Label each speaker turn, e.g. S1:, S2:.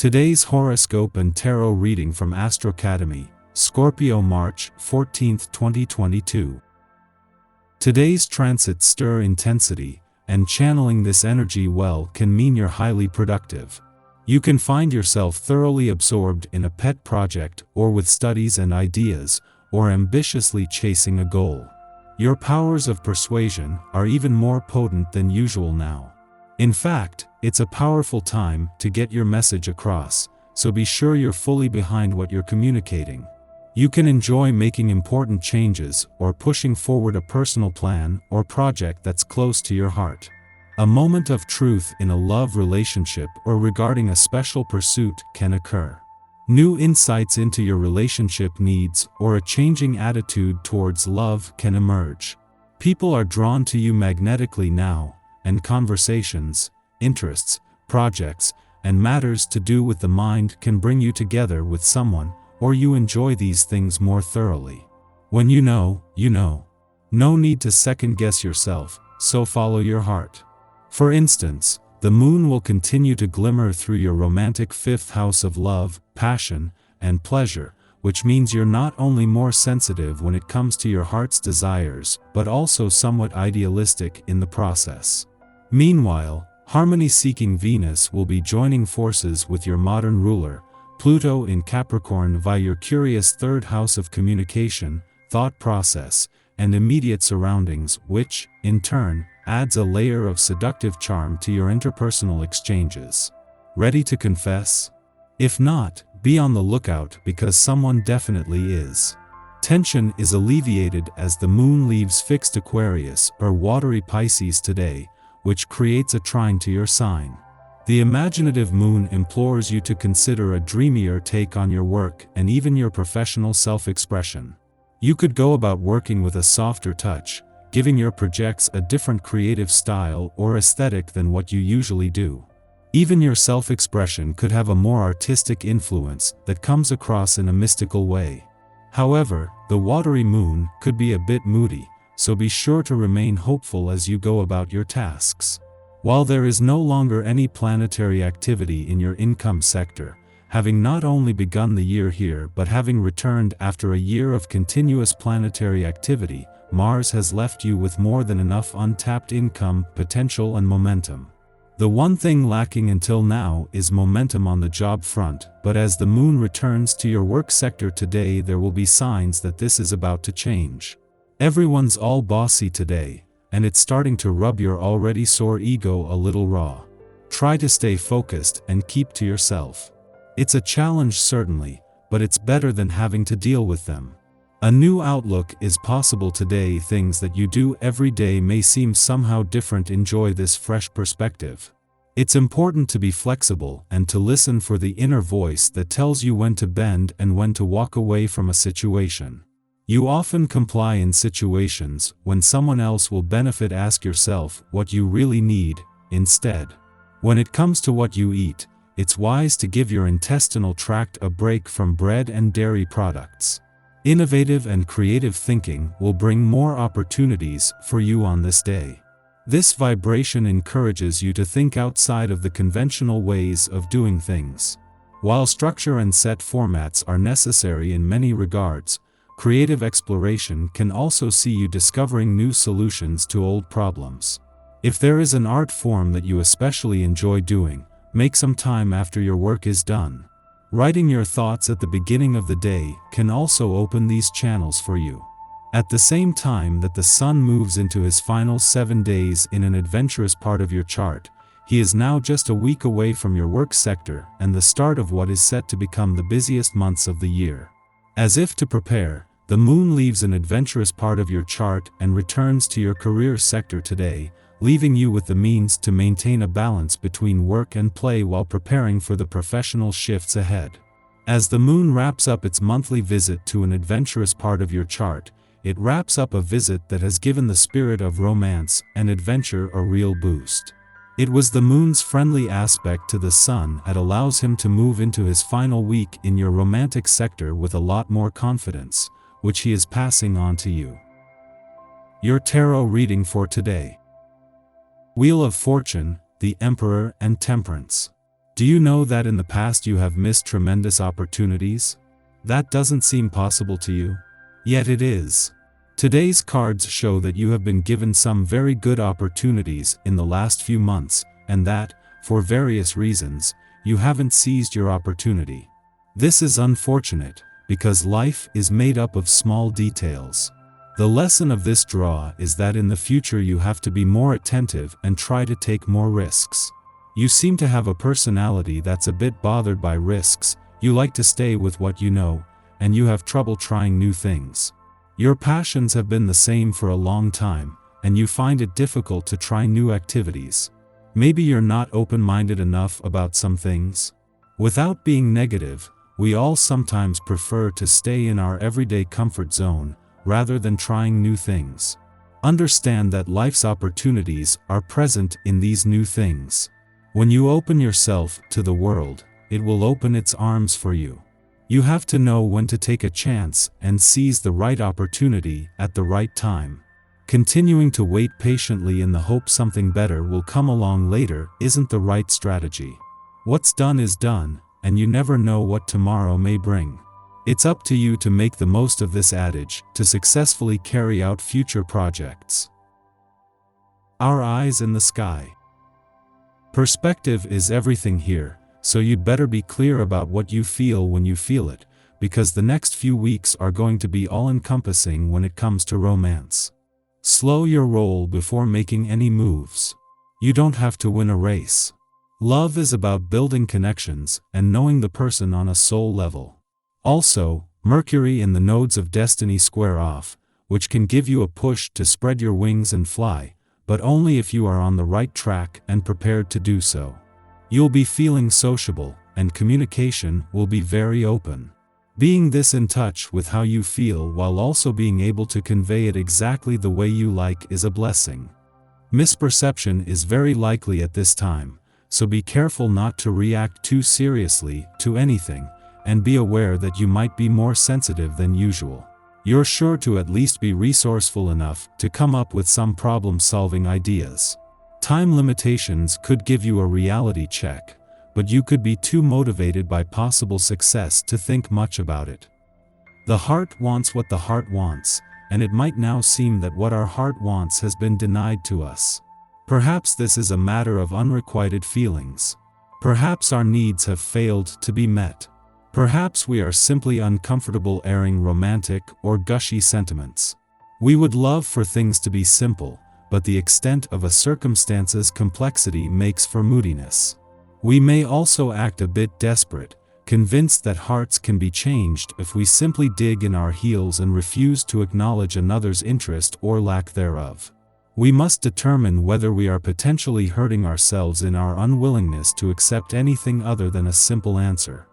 S1: Today's horoscope and tarot reading from Astrocademy, Scorpio March 14, 2022. Today's transits stir intensity, and channeling this energy well can mean you're highly productive. You can find yourself thoroughly absorbed in a pet project or with studies and ideas, or ambitiously chasing a goal. Your powers of persuasion are even more potent than usual now. In fact, it's a powerful time to get your message across, so be sure you're fully behind what you're communicating. You can enjoy making important changes or pushing forward a personal plan or project that's close to your heart. A moment of truth in a love relationship or regarding a special pursuit can occur. New insights into your relationship needs or a changing attitude towards love can emerge. People are drawn to you magnetically now, and conversations, interests, projects, and matters to do with the mind can bring you together with someone, or you enjoy these things more thoroughly. When you know, you know. No need to second-guess yourself, so follow your heart. For instance, the moon will continue to glimmer through your romantic fifth house of love, passion, and pleasure, which means you're not only more sensitive when it comes to your heart's desires, but also somewhat idealistic in the process. Meanwhile, harmony-seeking Venus will be joining forces with your modern ruler, Pluto in Capricorn via your curious third house of communication, thought process, and immediate surroundings, which, in turn, adds a layer of seductive charm to your interpersonal exchanges. Ready to confess? If not, be on the lookout because someone definitely is. Tension is alleviated as the moon leaves fixed Aquarius or watery Pisces today, which creates a trine to your sign. The imaginative moon implores you to consider a dreamier take on your work and even your professional self-expression. You could go about working with a softer touch, giving your projects a different creative style or aesthetic than what you usually do. Even your self-expression could have a more artistic influence that comes across in a mystical way. However, the watery moon could be a bit moody, so be sure to remain hopeful as you go about your tasks. While there is no longer any planetary activity in your income sector, having not only begun the year here but having returned after a year of continuous planetary activity, Mars has left you with more than enough untapped income, potential and momentum. The one thing lacking until now is momentum on the job front, but as the moon returns to your work sector today, there will be signs that this is about to change. Everyone's all bossy today, and it's starting to rub your already sore ego a little raw. Try to stay focused and keep to yourself. It's a challenge certainly, but it's better than having to deal with them. A new outlook is possible today. Things that you do every day may seem somehow different. Enjoy this fresh perspective. It's important to be flexible and to listen for the inner voice that tells you when to bend and when to walk away from a situation. You often comply in situations when someone else will benefit. Ask yourself what you really need, instead. When it comes to what you eat, it's wise to give your intestinal tract a break from bread and dairy products. Innovative and creative thinking will bring more opportunities for you on this day. This vibration encourages you to think outside of the conventional ways of doing things. While structure and set formats are necessary in many regards, creative exploration can also see you discovering new solutions to old problems. If there is an art form that you especially enjoy doing, make some time after your work is done. Writing your thoughts at the beginning of the day can also open these channels for you. At the same time that the Sun moves into his final 7 days in an adventurous part of your chart, he is now just a week away from your work sector and the start of what is set to become the busiest months of the year. As if to prepare, the moon leaves an adventurous part of your chart and returns to your career sector today, leaving you with the means to maintain a balance between work and play while preparing for the professional shifts ahead. As the moon wraps up its monthly visit to an adventurous part of your chart, it wraps up a visit that has given the spirit of romance and adventure a real boost. It was the moon's friendly aspect to the sun that allows him to move into his final week in your romantic sector with a lot more confidence, which he is passing on to you. Your tarot reading for today. Wheel of Fortune, the Emperor and Temperance. Do you know that in the past you have missed tremendous opportunities? That doesn't seem possible to you? Yet it is. Today's cards show that you have been given some very good opportunities in the last few months, and that, for various reasons, you haven't seized your opportunity. This is unfortunate, because life is made up of small details. The lesson of this draw is that in the future you have to be more attentive and try to take more risks. You seem to have a personality that's a bit bothered by risks, you like to stay with what you know, and you have trouble trying new things. Your passions have been the same for a long time, and you find it difficult to try new activities. Maybe you're not open-minded enough about some things. Without being negative, we all sometimes prefer to stay in our everyday comfort zone, rather than trying new things. Understand that life's opportunities are present in these new things. When you open yourself to the world, it will open its arms for you. You have to know when to take a chance and seize the right opportunity at the right time. Continuing to wait patiently in the hope something better will come along later isn't the right strategy. What's done is done, and you never know what tomorrow may bring. It's up to you to make the most of this adage to successfully carry out future projects. Our eyes in the sky. Perspective is everything here, so you'd better be clear about what you feel when you feel it, because the next few weeks are going to be all-encompassing when it comes to romance. Slow your roll before making any moves. You don't have to win a race. Love is about building connections and knowing the person on a soul level. Also, Mercury and the nodes of destiny square off, which can give you a push to spread your wings and fly, but only if you are on the right track and prepared to do so. You'll be feeling sociable, and communication will be very open. Being this in touch with how you feel while also being able to convey it exactly the way you like is a blessing. Misperception is very likely at this time, so be careful not to react too seriously to anything, and be aware that you might be more sensitive than usual. You're sure to at least be resourceful enough to come up with some problem-solving ideas. Time limitations could give you a reality check, but you could be too motivated by possible success to think much about it. The heart wants what the heart wants, and it might now seem that what our heart wants has been denied to us. Perhaps this is a matter of unrequited feelings. Perhaps our needs have failed to be met. Perhaps we are simply uncomfortable airing romantic or gushy sentiments. We would love for things to be simple, but the extent of a circumstance's complexity makes for moodiness. We may also act a bit desperate, convinced that hearts can be changed if we simply dig in our heels and refuse to acknowledge another's interest or lack thereof. We must determine whether we are potentially hurting ourselves in our unwillingness to accept anything other than a simple answer.